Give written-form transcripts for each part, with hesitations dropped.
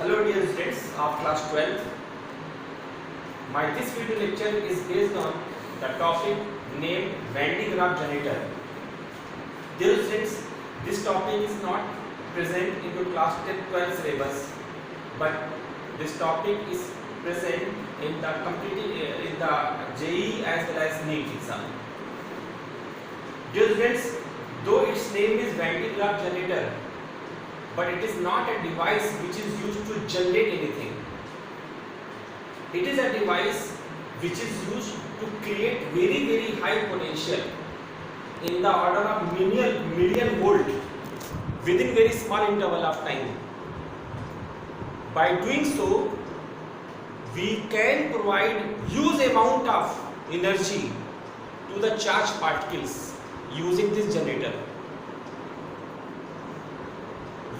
Hello dear students of class 12. This video lecture is based on the topic named Van de Graaff generator. Dear students, this topic is not present in the class 10-12 syllabus, but this topic is present in the JEE as well as NEET exam. Dear students, though its name is Van de Graaff generator, but it is not a device which is used to generate anything. It is a device which is used to create very high potential in the order of million volt within very small interval of time. By doing so, we can provide huge amount of energy to the charged particles using this generator.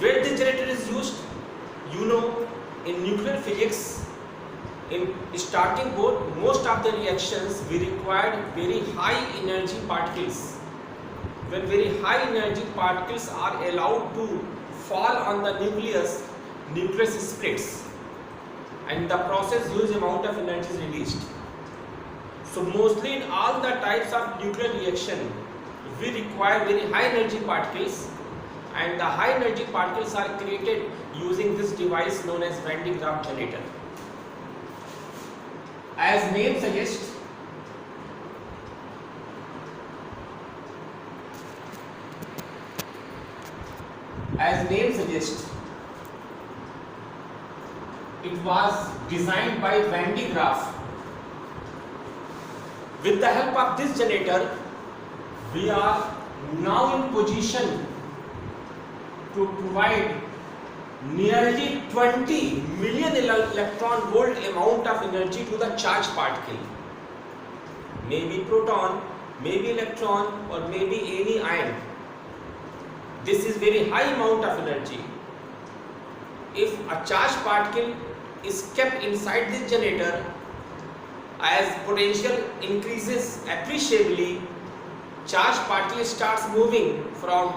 Where this generator is used, in nuclear physics, in starting board, most of the reactions we required very high energy particles. When very high energy particles are allowed to fall on the nucleus splits, and in the process huge amount of energy is released. So mostly in all the types of nuclear reaction, we require very high energy particles, and the high energy particles are created using this device known as Van de Graaff generator. As name suggests, it was designed by Van de Graaff. With the help of this generator, we are now in position to provide nearly 20 million electron volt amount of energy to the charged particle. Maybe proton, maybe electron, or maybe any ion. This is very high amount of energy. If a charged particle is kept inside this generator, as potential increases appreciably, charged particle starts moving from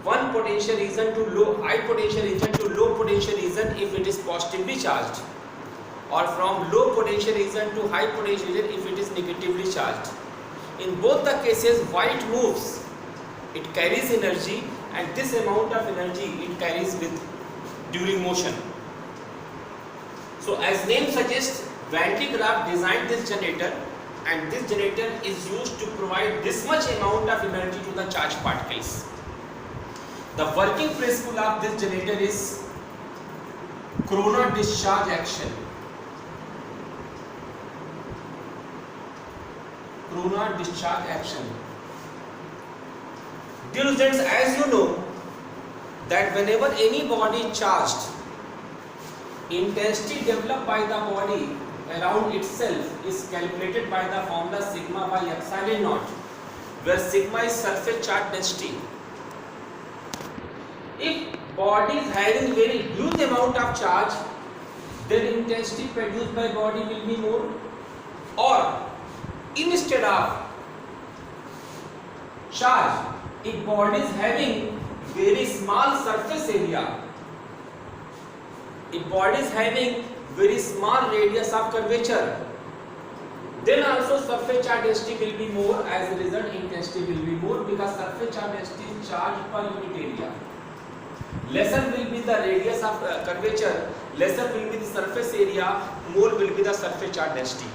one potential region to high potential region to low potential region if it is positively charged, or from low potential region to high potential region if it is negatively charged. In both the cases, while it moves, it carries energy, and this amount of energy it carries with during motion. So as name suggests, Van de Graaff designed this generator, and this generator is used to provide this much amount of energy to the charged particles. The working principle of this generator is corona discharge action. Corona discharge action. Dear students, as you know that whenever any body is charged, intensity developed by the body around itself is calculated by the formula sigma by epsilon naught, where sigma is surface charge density. If body is having very huge amount of charge, then intensity produced by body will be more. Or instead of charge, if body is having very small surface area, if body is having very small radius of curvature, then also surface charge density will be more. As a result, intensity will be more, because surface charge density is charge per unit area. Lesser will be the radius of curvature, lesser will be the surface area, more will be the surface charge density.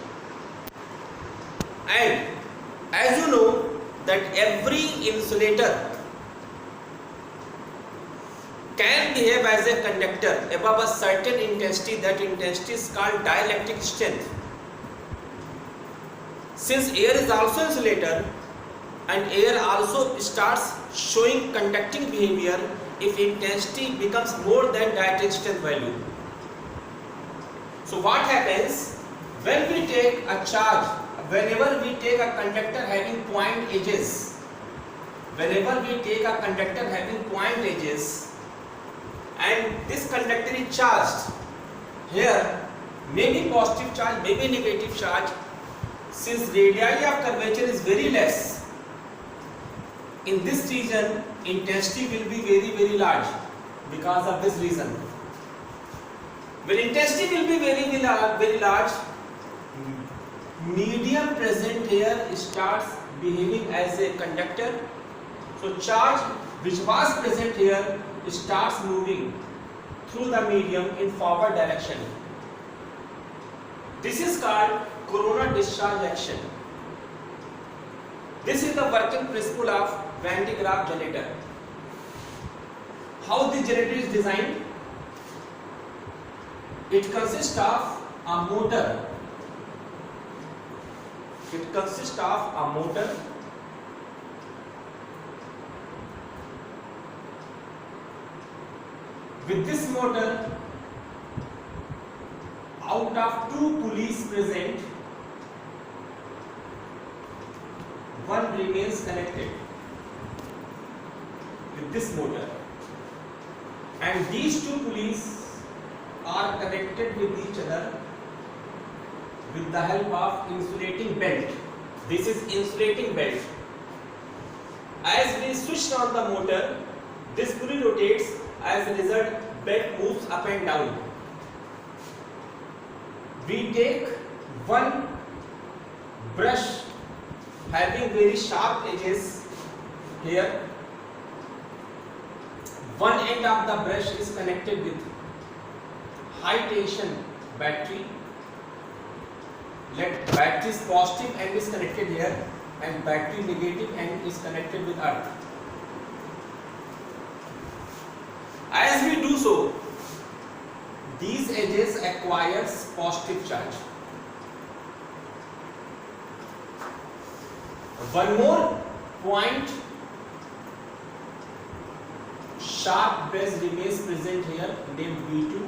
And as you know that every insulator can behave as a conductor above a certain intensity. That intensity is called dielectric strength. Since air is also insulator, and air also starts showing conducting behavior if intensity becomes more than dielectric strength value. So what happens when we take a charge, whenever we take a conductor having point edges, and this conductor is charged, here maybe positive charge, maybe negative charge, since radii of curvature is very less, in this region intensity will be very large because of this reason. When intensity will be very large, medium present here starts behaving as a conductor. So charge which was present here starts moving through the medium in forward direction. This is called corona discharge action. This is the working principle of Van de Graaff generator. How this generator is designed? It consists of a motor. It consists of a motor with this motor, out of two pulleys present, one remains connected with this motor, and these two pulleys are connected with each other with the help of insulating belt. This is insulating belt. As we switch on the motor, this pulley rotates. As a result, belt moves up and down. We take one brush having very sharp edges here. One end of the brush is connected with high tension battery. Let battery's positive end is connected here and battery negative end is connected with earth. As we do so, these edges acquires positive charge. One more point, sharp brush remains present here, named V2.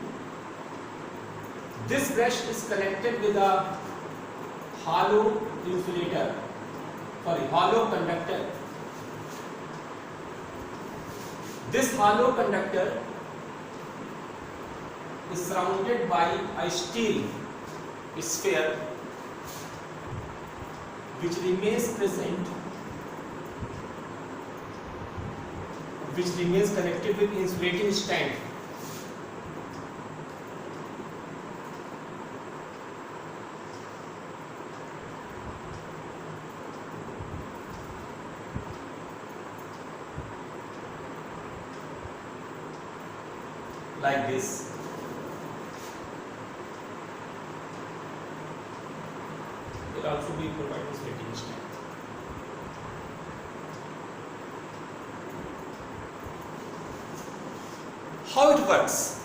This brush is connected with a hollow conductor. This hollow conductor is surrounded by a steel sphere which remains present, which remains connected with insulating stand. Like this. It also be provided insulating stand. How it works?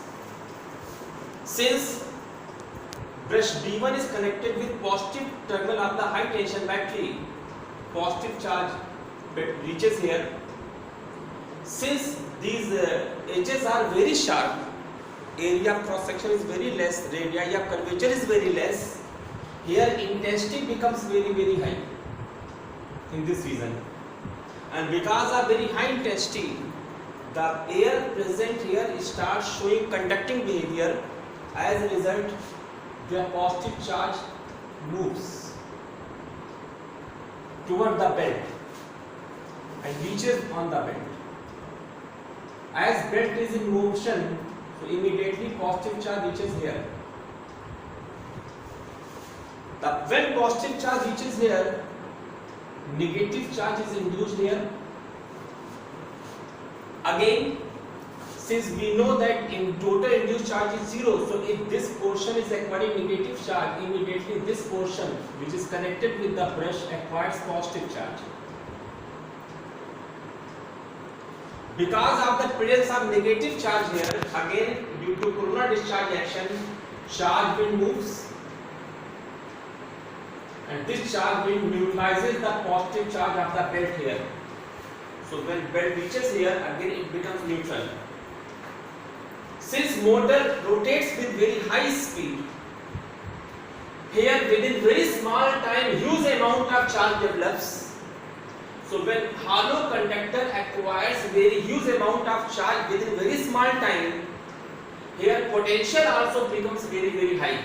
Since brush B1 is connected with positive terminal of the high tension battery, positive charge reaches here. Since these edges are very sharp, area of cross section is very less, radii of curvature is very less, here intensity becomes very high in this region, and because of very high intensity, the air present here starts showing conducting behavior. As a result, the positive charge moves toward the belt and reaches on the belt. As belt is in motion, so immediately positive charge reaches here. When positive charge reaches here, negative charge is induced here. Again, since we know that in total induced charge is 0, so if this portion is acquiring negative charge, immediately this portion which is connected with the brush acquires positive charge. Because of the presence of negative charge here, again due to corona discharge action, charge wind moves, and this charge wind neutralizes the positive charge of the belt here. So when belt reaches here, again it becomes neutral. Since motor rotates with very high speed, here within very small time huge amount of charge develops. So when hollow conductor acquires very huge amount of charge within very small time, here potential also becomes very high.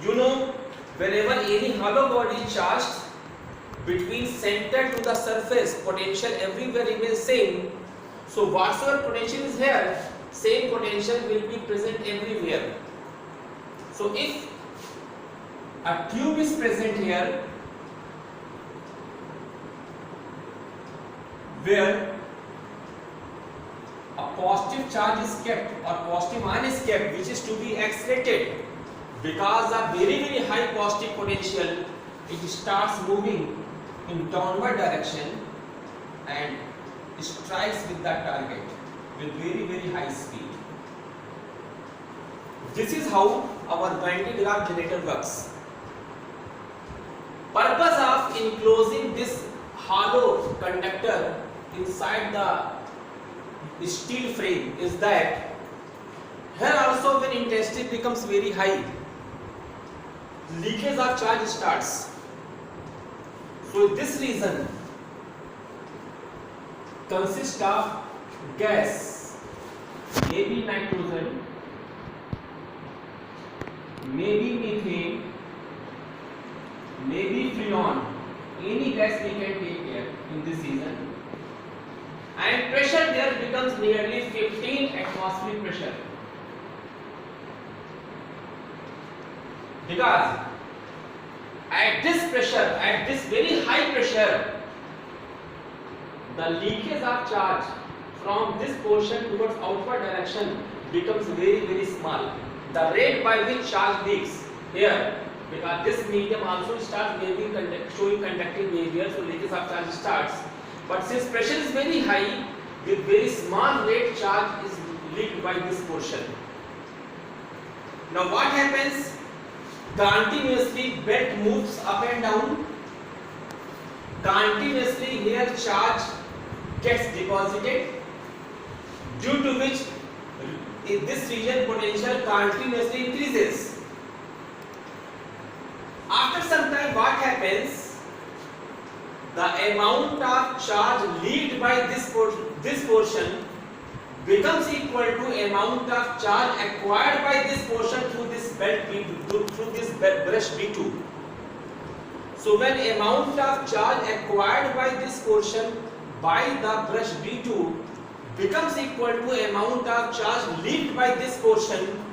You know, whenever any hollow body is charged, between center to the surface, potential everywhere remains same. So whatsoever potential is here, same potential will be present everywhere. So if a tube is present here where a positive charge is kept or positive ion is kept, which is to be accelerated, because of very high positive potential, it starts moving in downward direction and strikes with the target with very high speed. This is how our Van de Graaff generator works. Purpose of enclosing this hollow conductor inside the steel frame is that here also when intensity becomes very high, leakage of charge starts. So this region consists of gas, maybe nitrogen, maybe methane, maybe freon, any gas we can take here in this region, and pressure there becomes nearly 15 atmospheric pressure, because at this pressure, at this very high pressure, the leakage of charge from this portion towards outward direction becomes very small. The rate by which charge leaks here, because this medium also starts showing conducting behavior, so leakage of charge starts. But since pressure is very high, with very small rate charge is leaked by this portion. Now what happens? Continuously belt moves up and down. Continuously here charge gets deposited, due to which in this region potential continuously increases. After some time what happens? The amount of charge leaked by this portion becomes equal to amount of charge acquired by this portion through this belt through this brush B2. So when amount of charge acquired by this portion by the brush B2 becomes equal to amount of charge leaked by this portion,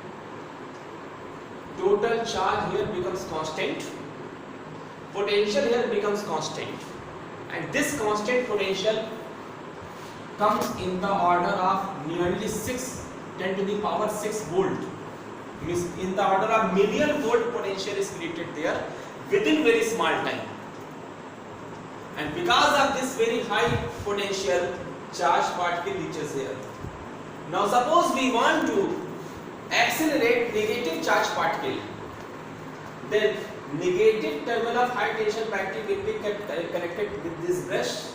total charge here becomes constant, potential here becomes constant, and this constant potential comes in the order of nearly 10 to the power 6 volt. Means in the order of million volt potential is created there within very small time. And because of this very high potential, charge particle reaches here. Now suppose we want to accelerate negative charge particle, then negative terminal of high tension battery will be connected with this brush.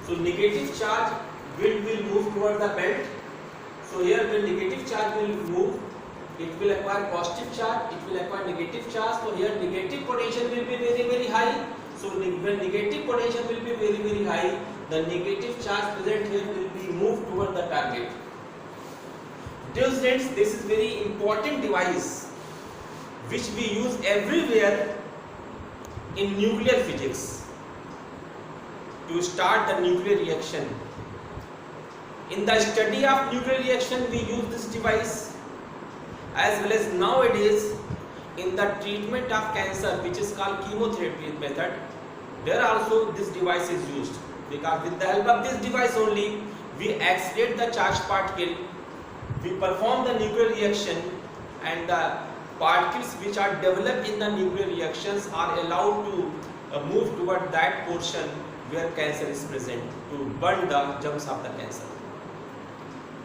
So negative charge will move toward the belt. So here when negative charge will move, it will acquire positive charge, it will acquire negative charge. So here negative potential will be very high. So when negative potential will be very high, the negative charge present here will be moved toward the target. Dear students, this is very important device which we use everywhere in nuclear physics to start the nuclear reaction. In the study of nuclear reaction we use this device, as well as nowadays in the treatment of cancer, which is called chemotherapy method, there also this device is used, because with the help of this device only we accelerate the charged particle, we perform the nuclear reaction, and the particles which are developed in the nuclear reactions are allowed to move toward that portion where cancer is present to burn the germs of the cancer.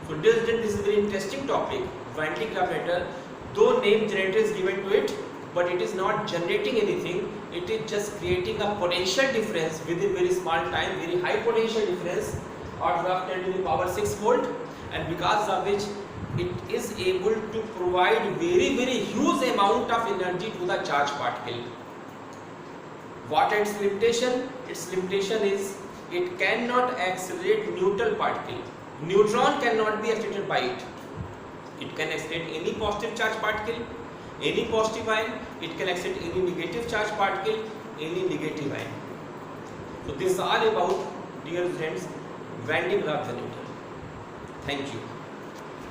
So this is a very interesting topic. Van de Graaff generator, though name generator is given to it, but it is not generating anything, it is just creating a potential difference within very small time, very high potential difference order of 10 to the power 6 volt, and because of which it is able to provide very huge amount of energy to the charged particle. What is its limitation? Its limitation is it cannot accelerate neutral particle. Neutron cannot be accelerated by it. It can accelerate any positive charge particle, any positive ion, it can accelerate any negative charge particle, any negative ion. So this is all about, dear friends, Van de Graaff generator. Thank you.